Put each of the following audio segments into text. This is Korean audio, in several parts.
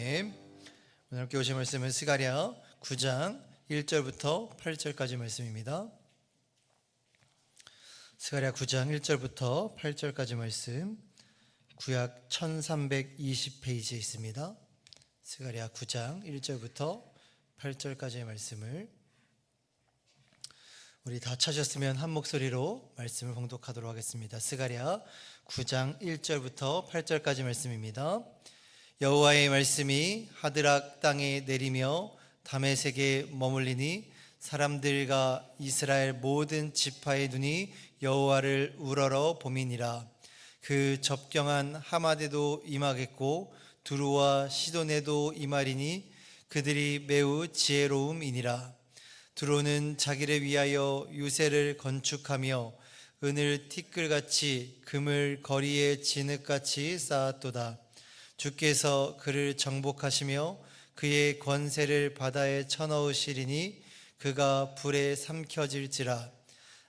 오늘 함께 오신 말씀은 스가랴 9장 1절부터 8절까지 말씀입니다. 스가랴 9장 1절부터 8절까지 말씀, 구약 1320페이지에 있습니다. 스가랴 9장 1절부터 8절까지의 말씀을 우리 다 찾으셨으면 한 목소리로 말씀을 봉독하도록 하겠습니다. 스가랴 9장 1절부터 8절까지 말씀입니다. 여호와의 말씀이 하드락 땅에 내리며 다메섹에 머물리니 사람들과 이스라엘 모든 지파의 눈이 여호와를 우러러 봄이니라. 그 접경한 하마데도 임하겠고 두루와 시돈에도 임하리니 그들이 매우 지혜로움이니라. 두로는 자기를 위하여 유새를 건축하며 은을 티끌같이 금을 거리에 진흙같이 쌓았도다. 주께서 그를 정복하시며 그의 권세를 바다에 쳐넣으시리니 그가 불에 삼켜질지라.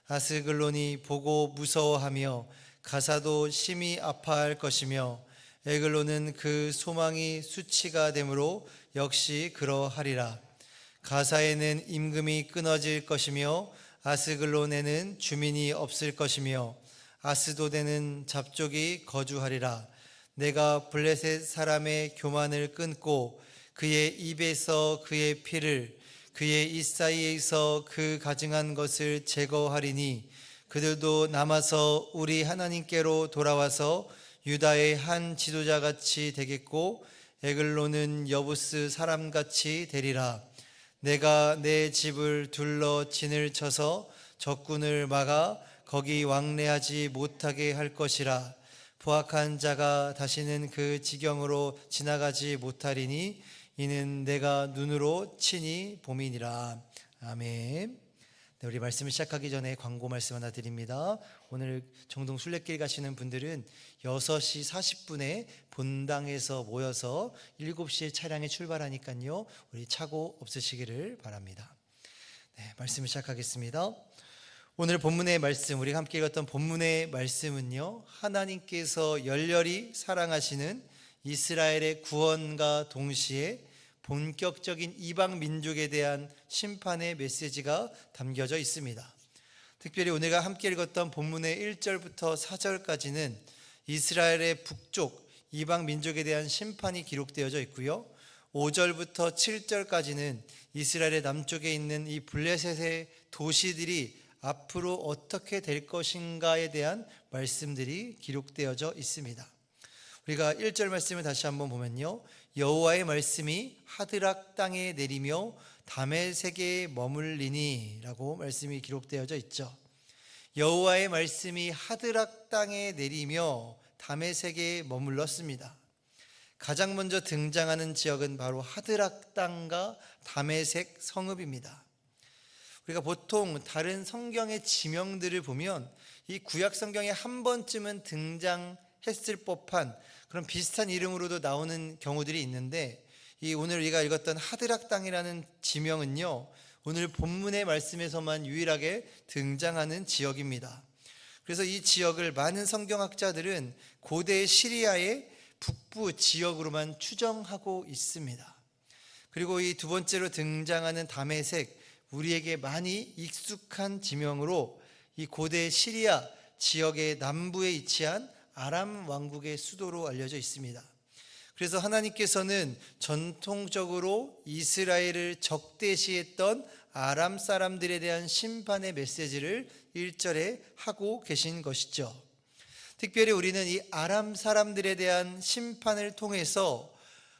아스글론이 보고 무서워하며 가사도 심히 아파할 것이며 에글론은 그 소망이 수치가 되므로 역시 그러하리라. 가사에는 임금이 끊어질 것이며 아스글론에는 주민이 없을 것이며 아스도데는 잡족이 거주하리라. 내가 블레셋 사람의 교만을 끊고 그의 입에서 그의 피를, 그의 이사이에서 그 가증한 것을 제거하리니 그들도 남아서 우리 하나님께로 돌아와서 유다의 한 지도자같이 되겠고 에글론은 여부스 사람같이 되리라. 내가 내 집을 둘러 진을 쳐서 적군을 막아 거기 왕래하지 못하게 할 것이라. 포악한 자가 다시는 그 지경으로 지나가지 못하리니 이는 내가 눈으로 친히 봄이니라. 아멘. 네, 우리 말씀을 시작하기 전에 광고 말씀 하나 드립니다. 오늘 정동 순례길 가시는 분들은 6시 40분에 본당에서 모여서 7시에 차량에 출발하니까요, 우리 착오 없으시기를 바랍니다. 네, 말씀을 시작하겠습니다. 오늘 본문의 말씀, 우리가 함께 읽었던 본문의 말씀은요, 하나님께서 열렬히 사랑하시는 이스라엘의 구원과 동시에 본격적인 이방 민족에 대한 심판의 메시지가 담겨져 있습니다. 특별히 오늘과 함께 읽었던 본문의 1절부터 4절까지는 이스라엘의 북쪽 이방 민족에 대한 심판이 기록되어져 있고요, 5절부터 7절까지는 이스라엘의 남쪽에 있는 이 블레셋의 도시들이 앞으로 어떻게 될 것인가에 대한 말씀들이 기록되어져 있습니다. 우리가 1절 말씀을 다시 한번 보면요, 여호와의 말씀이 하드락 땅에 내리며 다메섹에 머물리니 라고 말씀이 기록되어져 있죠. 여호와의 말씀이 하드락 땅에 내리며 다메섹에 머물렀습니다. 가장 먼저 등장하는 지역은 바로 하드락 땅과 다메섹 성읍입니다. 우리가 보통 다른 성경의 지명들을 보면 이 구약 성경에 한 번쯤은 등장했을 법한 그런 비슷한 이름으로도 나오는 경우들이 있는데, 이 오늘 우리가 읽었던 하드락 땅이라는 지명은요, 오늘 본문의 말씀에서만 유일하게 등장하는 지역입니다. 그래서 이 지역을 많은 성경학자들은 고대 시리아의 북부 지역으로만 추정하고 있습니다. 그리고 이 두 번째로 등장하는 다메섹, 우리에게 많이 익숙한 지명으로 이 고대 시리아 지역의 남부에 위치한 아람 왕국의 수도로 알려져 있습니다. 그래서 하나님께서는 전통적으로 이스라엘을 적대시했던 아람 사람들에 대한 심판의 메시지를 1절에 하고 계신 것이죠. 특별히 우리는 이 아람 사람들에 대한 심판을 통해서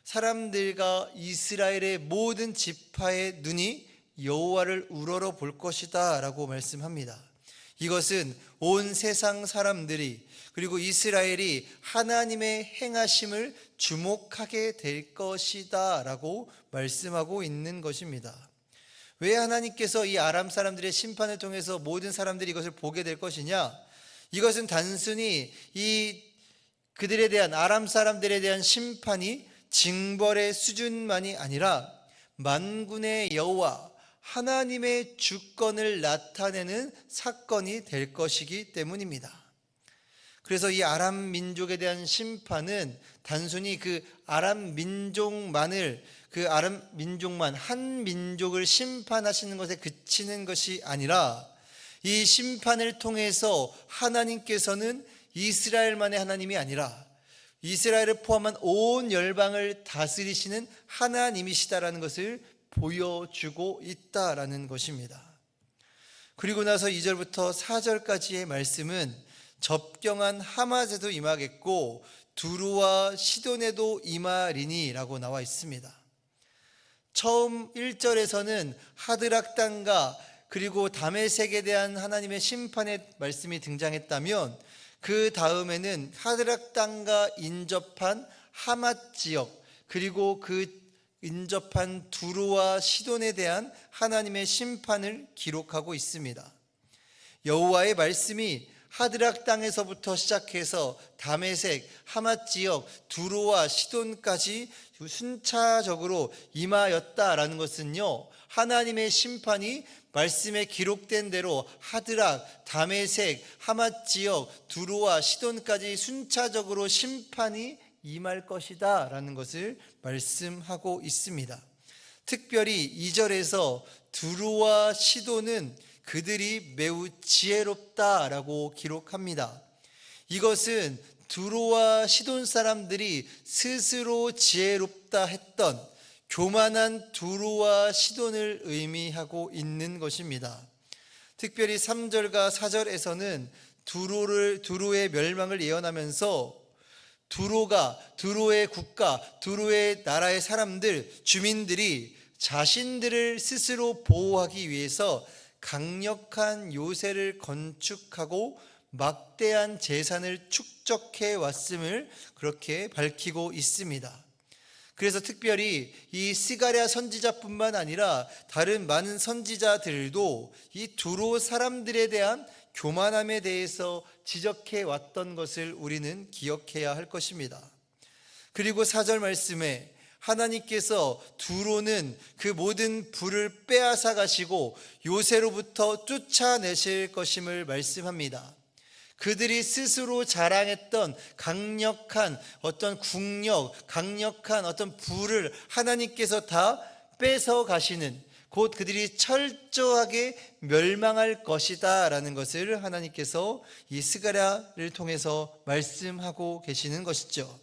사람들과 이스라엘의 모든 지파의 눈이 여호와를 우러러 볼 것이다 라고 말씀합니다. 이것은 온 세상 사람들이, 그리고 이스라엘이 하나님의 행하심을 주목하게 될 것이다 라고 말씀하고 있는 것입니다. 왜 하나님께서 이 아람 사람들의 심판을 통해서 모든 사람들이 이것을 보게 될 것이냐? 이것은 단순히 이 그들에 대한, 아람 사람들에 대한 심판이 징벌의 수준만이 아니라 만군의 여호와 하나님의 주권을 나타내는 사건이 될 것이기 때문입니다. 그래서 이 아람 민족에 대한 심판은 단순히 그 아람 민족만을 한 민족을 심판하시는 것에 그치는 것이 아니라 이 심판을 통해서 하나님께서는 이스라엘만의 하나님이 아니라 이스라엘을 포함한 온 열방을 다스리시는 하나님이시다라는 것을 보여주고 있다라는 것입니다. 그리고 나서 2절부터 4절까지의 말씀은 접경한 하맛에도 임하겠고 두루와 시돈에도 임하리니 라고 나와 있습니다. 처음 1절에서는 하드락 땅과 그리고 다메섹에 대한 하나님의 심판의 말씀이 등장했다면 그 다음에는 하드락 땅과 인접한 하맛 지역 그리고 그 인접한 두루와 시돈에 대한 하나님의 심판을 기록하고 있습니다. 여호와의 말씀이 하드락 땅에서부터 시작해서 다메섹, 하맛 지역, 두루와 시돈까지 순차적으로 임하였다라는 것은요, 하나님의 심판이 말씀에 기록된 대로 하드락, 다메섹, 하맛 지역, 두루와 시돈까지 순차적으로 심판이 임할 것이다 라는 것을 말씀하고 있습니다. 특별히 2절에서 두루와 시돈은 그들이 매우 지혜롭다라고 기록합니다. 이것은 두루와 시돈 사람들이 스스로 지혜롭다 했던 교만한 두루와 시돈을 의미하고 있는 것입니다. 특별히 3절과 4절에서는 두루의 멸망을 예언하면서 두루의 국가, 두루의 나라의 사람들, 주민들이 자신들을 스스로 보호하기 위해서 강력한 요새를 건축하고 막대한 재산을 축적해 왔음을 그렇게 밝히고 있습니다. 그래서 특별히 이 스가랴 선지자뿐만 아니라 다른 많은 선지자들도 이 두로 사람들에 대한 교만함에 대해서 지적해 왔던 것을 우리는 기억해야 할 것입니다. 그리고 4절 말씀에 하나님께서 두로는 그 모든 부를 빼앗아 가시고 요새로부터 쫓아내실 것임을 말씀합니다. 그들이 스스로 자랑했던 강력한 어떤 국력, 강력한 어떤 부를 하나님께서 다 뺏어 가시는, 곧 그들이 철저하게 멸망할 것이다 라는 것을 하나님께서 이 스가랴를 통해서 말씀하고 계시는 것이죠.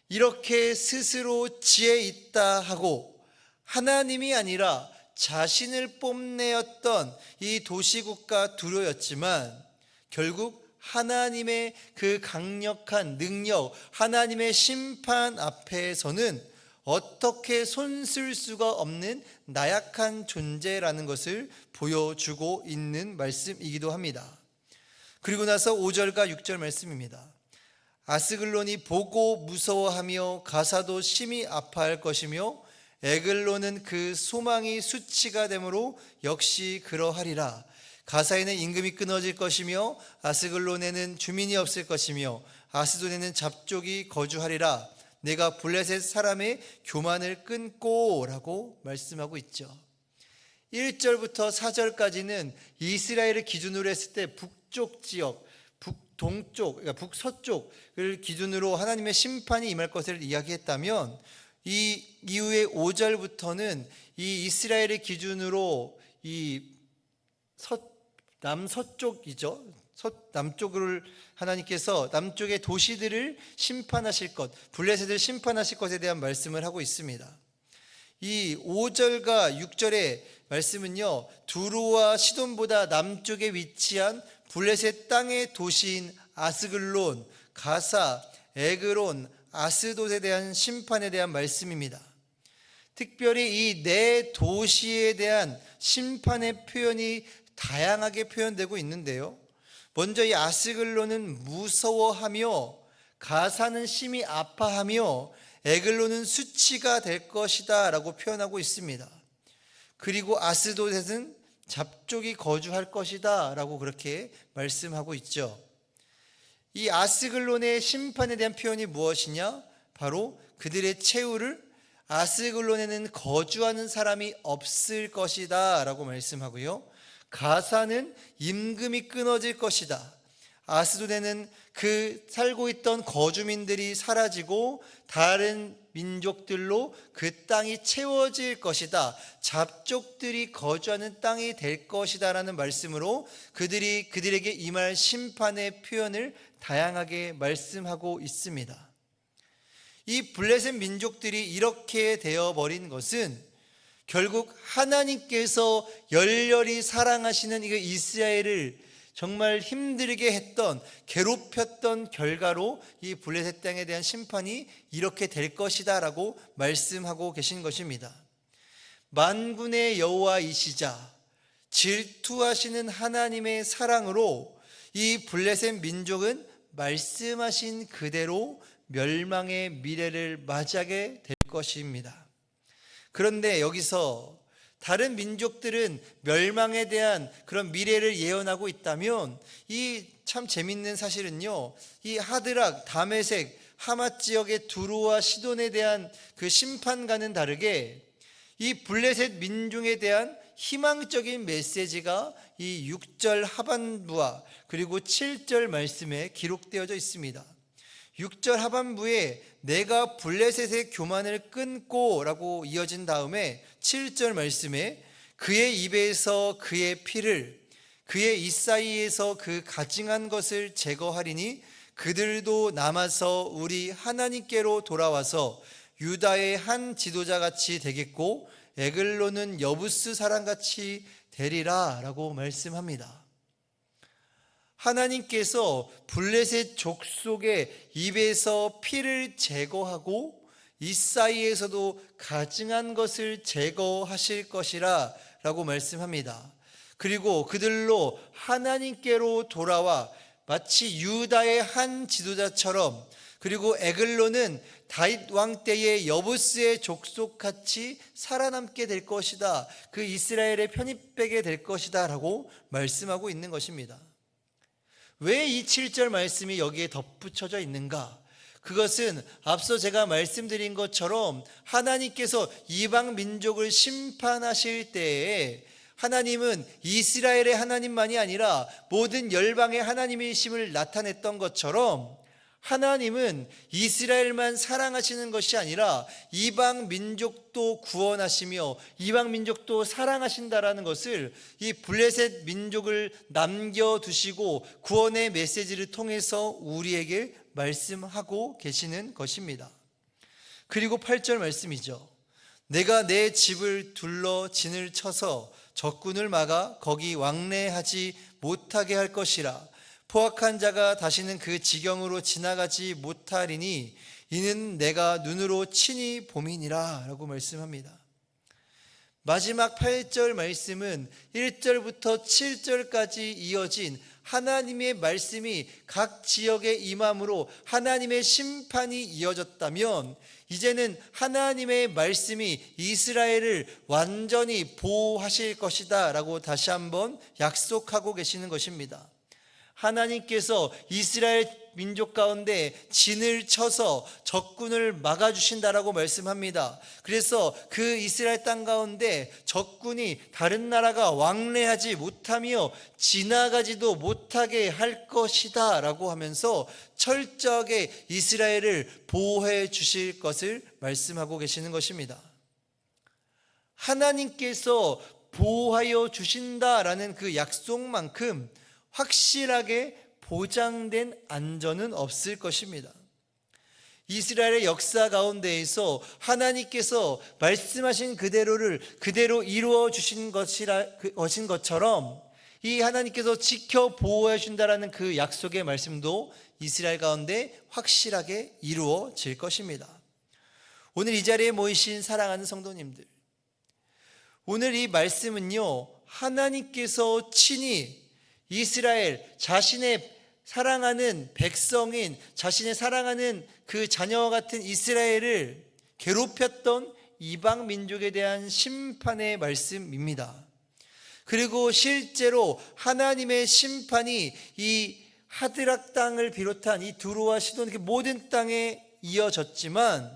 이렇게 스스로 지혜 있다 하고 하나님이 아니라 자신을 뽐내었던 이 도시국가 두로였지만 결국 하나님의 그 강력한 능력, 하나님의 심판 앞에서는 어떻게 손쓸 수가 없는 나약한 존재라는 것을 보여주고 있는 말씀이기도 합니다. 그리고 나서 5절과 6절 말씀입니다. 아스글론이 보고 무서워하며 가사도 심히 아파할 것이며 에글론은 그 소망이 수치가 되므로 역시 그러하리라. 가사에는 임금이 끊어질 것이며 아스글론에는 주민이 없을 것이며 아스돈에는 잡족이 거주하리라. 내가 블레셋 사람의 교만을 끊고 라고 말씀하고 있죠. 1절부터 4절까지는 이스라엘을 기준으로 했을 때 북쪽 지역, 북동쪽, 그러니까 북서쪽을 기준으로 하나님의 심판이 임할 것을 이야기했다면 이 이후에 5절부터는 이 이스라엘을 기준으로 이 남서쪽이죠. 남쪽을 하나님께서 남쪽의 도시들을 심판하실 것, 블레셋을 심판하실 것에 대한 말씀을 하고 있습니다. 이 5절과 6절의 말씀은요, 두루와 시돈보다 남쪽에 위치한 블레셋 땅의 도시인 아스글론, 가사, 에그론, 아스돗에 대한 심판에 대한 말씀입니다. 특별히 이 네 도시에 대한 심판의 표현이 다양하게 표현되고 있는데요. 먼저 이 아스글론은 무서워하며 가사는 심히 아파하며 에글론은 수치가 될 것이다 라고 표현하고 있습니다. 그리고 아스돗에는 잡족이 거주할 것이다 라고 그렇게 말씀하고 있죠. 이 아스글론의 심판에 대한 표현이 무엇이냐? 바로 그들의 최후를 아스글론에는 거주하는 사람이 없을 것이다 라고 말씀하고요. 가사는 임금이 끊어질 것이다. 아스돗에는 그 살고 있던 거주민들이 사라지고 다른 민족들로 그 땅이 채워질 것이다. 잡족들이 거주하는 땅이 될 것이다 라는 말씀으로 그들에게 임할 심판의 표현을 다양하게 말씀하고 있습니다. 이 블레셋 민족들이 이렇게 되어버린 것은 결국 하나님께서 열렬히 사랑하시는 이 이스라엘을 정말 힘들게 했던, 괴롭혔던 결과로 이 블레셋 땅에 대한 심판이 이렇게 될 것이다 라고 말씀하고 계신 것입니다. 만군의 여호와이시자 질투하시는 하나님의 사랑으로 이 블레셋 민족은 말씀하신 그대로 멸망의 미래를 맞이하게 될 것입니다. 그런데 여기서 다른 민족들은 멸망에 대한 그런 미래를 예언하고 있다면 이 참 재밌는 사실은요, 이 하드락, 다메섹, 하맛 지역의 두로와 시돈에 대한 그 심판과는 다르게 이 블레셋 민중에 대한 희망적인 메시지가 이 6절 하반부와 그리고 7절 말씀에 기록되어져 있습니다. 6절 하반부에 내가 블레셋의 교만을 끊고 라고 이어진 다음에 7절 말씀에 그의 입에서 그의 피를 그의 입 사이에서 그 가증한 것을 제거하리니 그들도 남아서 우리 하나님께로 돌아와서 유다의 한 지도자같이 되겠고 에글론은 여부스 사람같이 되리라 라고 말씀합니다. 하나님께서 블레셋 족속의 입에서 피를 제거하고 이 사이에서도 가증한 것을 제거하실 것이라 라고 말씀합니다. 그리고 그들로 하나님께로 돌아와 마치 유다의 한 지도자처럼, 그리고 에글론은 다윗 왕 때의 여부스의 족속같이 살아남게 될 것이다, 그 이스라엘에 편입되게 될 것이다 라고 말씀하고 있는 것입니다. 왜 이 7절 말씀이 여기에 덧붙여져 있는가? 그것은 앞서 제가 말씀드린 것처럼 하나님께서 이방 민족을 심판하실 때에 하나님은 이스라엘의 하나님만이 아니라 모든 열방의 하나님이심을 나타냈던 것처럼 하나님은 이스라엘만 사랑하시는 것이 아니라 이방 민족도 구원하시며 이방 민족도 사랑하신다라는 것을 이 블레셋 민족을 남겨두시고 구원의 메시지를 통해서 우리에게 말씀하고 계시는 것입니다. 그리고 8절 말씀이죠. 내가 내 집을 둘러 진을 쳐서 적군을 막아 거기 왕래하지 못하게 할 것이라. 포악한 자가 다시는 그 지경으로 지나가지 못하리니 이는 내가 눈으로 친히 봄이니라 라고 말씀합니다. 마지막 8절 말씀은 1절부터 7절까지 이어진 하나님의 말씀이 각 지역에 임함으로 하나님의 심판이 이어졌다면 이제는 하나님의 말씀이 이스라엘을 완전히 보호하실 것이다 라고 다시 한번 약속하고 계시는 것입니다. 하나님께서 이스라엘 민족 가운데 진을 쳐서 적군을 막아주신다라고 말씀합니다. 그래서 그 이스라엘 땅 가운데 적군이 다른 나라가 왕래하지 못하며 지나가지도 못하게 할 것이다 라고 하면서 철저하게 이스라엘을 보호해 주실 것을 말씀하고 계시는 것입니다. 하나님께서 보호하여 주신다라는 그 약속만큼 확실하게 보장된 안전은 없을 것입니다. 이스라엘의 역사 가운데에서 하나님께서 말씀하신 그대로 이루어 주신 것인 것처럼 이 하나님께서 지켜 보호해 준다라는 그 약속의 말씀도 이스라엘 가운데 확실하게 이루어질 것입니다. 오늘 이 자리에 모이신 사랑하는 성도님들, 오늘 이 말씀은요, 하나님께서 친히 이스라엘, 자신의 사랑하는 백성인, 자신의 사랑하는 그 자녀와 같은 이스라엘을 괴롭혔던 이방 민족에 대한 심판의 말씀입니다. 그리고 실제로 하나님의 심판이 이 하드락 땅을 비롯한 이 두로와 시돈 모든 땅에 이어졌지만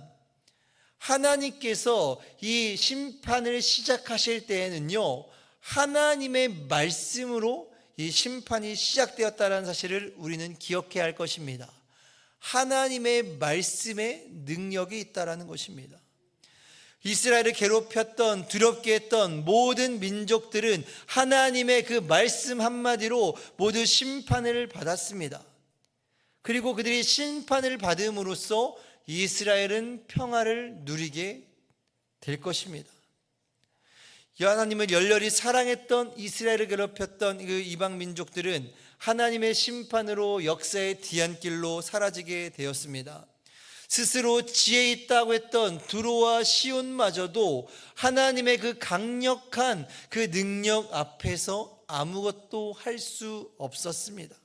하나님께서 이 심판을 시작하실 때에는요, 하나님의 말씀으로 이 심판이 시작되었다는 사실을 우리는 기억해야 할 것입니다. 하나님의 말씀에 능력이 있다라는 것입니다. 이스라엘을 괴롭혔던, 두렵게 했던 모든 민족들은 하나님의 그 말씀 한마디로 모두 심판을 받았습니다. 그리고 그들이 심판을 받음으로써 이스라엘은 평화를 누리게 될 것입니다. 하나님을 열렬히 사랑했던, 이스라엘을 괴롭혔던 그 이방 민족들은 하나님의 심판으로 역사의 뒤안길로 사라지게 되었습니다. 스스로 지혜 있다고 했던 두로와 시온마저도 하나님의 그 강력한 그 능력 앞에서 아무것도 할 수 없었습니다.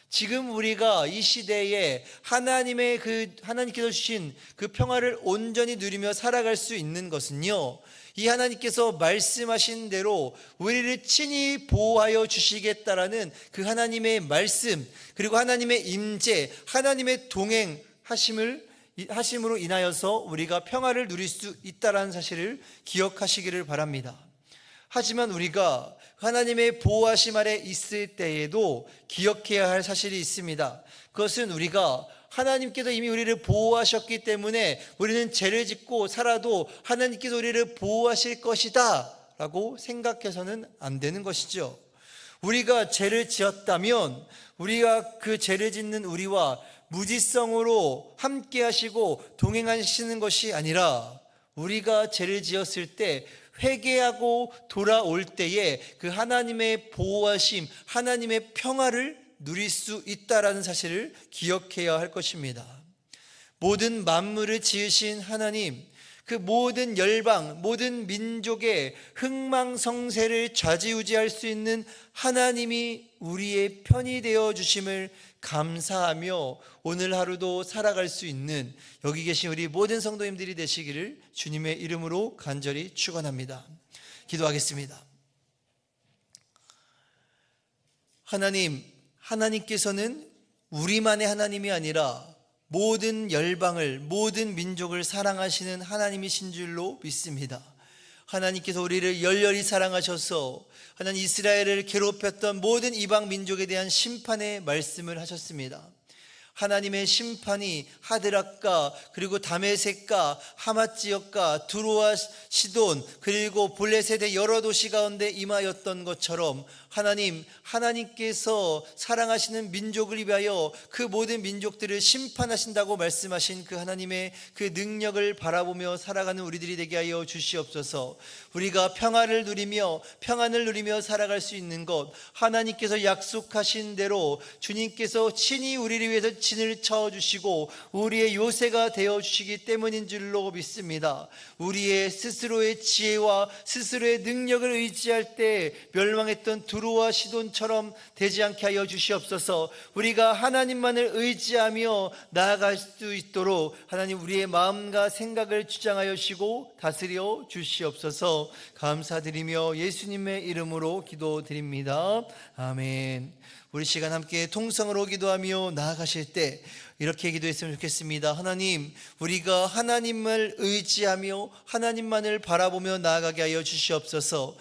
지금 우리가 이 시대에 하나님께서 주신 그 평화를 온전히 누리며 살아갈 수 있는 것은요, 이 하나님께서 말씀하신 대로 우리를 친히 보호하여 주시겠다라는 그 하나님의 말씀, 그리고 하나님의 임재, 하나님의 동행하심으로 인하여서 우리가 평화를 누릴 수 있다라는 사실을 기억하시기를 바랍니다. 하지만 우리가 하나님의 보호하심 아래 있을 때에도 기억해야 할 사실이 있습니다. 그것은 우리가 하나님께서 이미 우리를 보호하셨기 때문에 우리는 죄를 짓고 살아도 하나님께서 우리를 보호하실 것이다 라고 생각해서는 안 되는 것이죠. 우리가 죄를 지었다면 우리가 그 죄를 짓는 우리와 무지성으로 함께 하시고 동행하시는 것이 아니라, 우리가 죄를 지었을 때 회개하고 돌아올 때에 그 하나님의 보호하심, 하나님의 평화를 누릴 수 있다라는 사실을 기억해야 할 것입니다. 모든 만물을 지으신 하나님, 그 모든 열방, 모든 민족의 흥망성쇠를 좌지우지할 수 있는 하나님이 우리의 편이 되어 주심을 감사하며 오늘 하루도 살아갈 수 있는 여기 계신 우리 모든 성도님들이 되시기를 주님의 이름으로 간절히 축원합니다. 기도하겠습니다. 하나님께서는 우리만의 하나님이 아니라 모든 열방을, 모든 민족을 사랑하시는 하나님이신 줄로 믿습니다. 하나님께서 우리를 열렬히 사랑하셔서 하나님 이스라엘을 괴롭혔던 모든 이방 민족에 대한 심판의 말씀을 하셨습니다. 하나님의 심판이 하드락과 그리고 다메섹과 하맛 지역과 두로와 시돈 그리고 블레셋의 여러 도시 가운데 임하였던 것처럼 하나님께서 사랑하시는 민족을 위하여 그 모든 민족들을 심판하신다고 말씀하신 그 하나님의 그 능력을 바라보며 살아가는 우리들이 되게 하여 주시옵소서. 우리가 평안을 누리며 살아갈 수 있는 것, 하나님께서 약속하신 대로 주님께서 친히 우리를 위해서 진을 쳐주시고 우리의 요새가 되어주시기 때문인 줄로 믿습니다. 우리의 스스로의 지혜와 스스로의 능력을 의지할 때 멸망했던 두로와 시돈처럼 되지 않게 하여 주시옵소서. 우리가 하나님만을 의지하며 나아갈 수 있도록 하나님 우리의 마음과 생각을 주장하여 주시고 다스려 주시옵소서. 감사드리며 예수님의 이름으로 기도드립니다. 아멘. 우리 시간 함께 통성으로 기도하며 나아가실 때 이렇게 기도했으면 좋겠습니다. 하나님, 우리가 하나님을 의지하며 하나님만을 바라보며 나아가게 하여 주시옵소서.